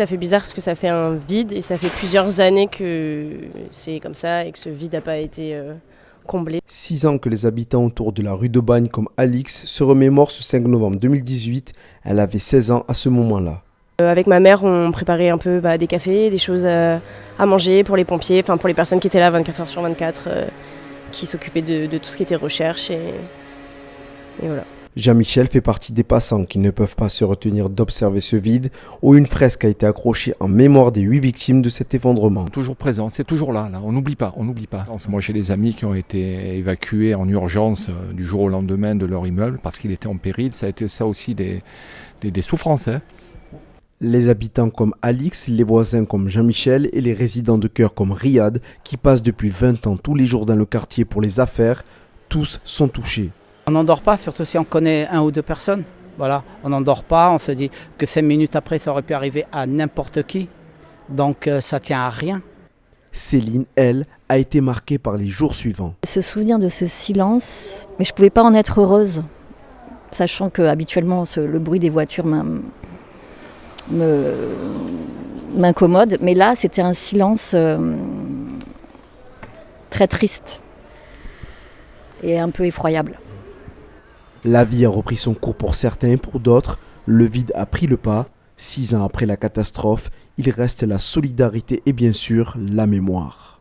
Ça fait bizarre parce que ça fait un vide et ça fait plusieurs années que c'est comme ça et que ce vide n'a pas été comblé. 6 ans que les habitants autour de la rue de Bagne comme Alix se remémorent ce 5 novembre 2018. Elle avait 16 ans à ce moment-là. Avec ma mère, on préparait un peu des cafés, des choses à manger pour les pompiers, enfin pour les personnes qui étaient là 24 heures sur 24, qui s'occupaient de tout ce qui était recherche et voilà. Jean-Michel fait partie des passants qui ne peuvent pas se retenir d'observer ce vide où une fresque a été accrochée en mémoire des 8 victimes de cet effondrement. Toujours présent, c'est toujours là, on n'oublie pas. Moi j'ai des amis qui ont été évacués en urgence du jour au lendemain de leur immeuble parce qu'il était en péril, ça a été ça aussi des souffrances. Les habitants comme Alix, les voisins comme Jean-Michel et les résidents de cœur comme Riyad qui passent depuis 20 ans tous les jours dans le quartier pour les affaires, tous sont touchés. On n'en dort pas, surtout si on connaît 1 ou 2 personnes. Voilà, on n'en dort pas, on se dit que 5 minutes après, ça aurait pu arriver à n'importe qui. Donc ça tient à rien. Céline, elle, a été marquée par les jours suivants. Se souvenir de ce silence, mais je ne pouvais pas en être heureuse, sachant que habituellement le bruit des voitures m'incommode. Mais là, c'était un silence très triste et un peu effroyable. La vie a repris son cours pour certains et pour d'autres. Le vide a pris le pas. 6 ans après la catastrophe, il reste la solidarité et bien sûr la mémoire.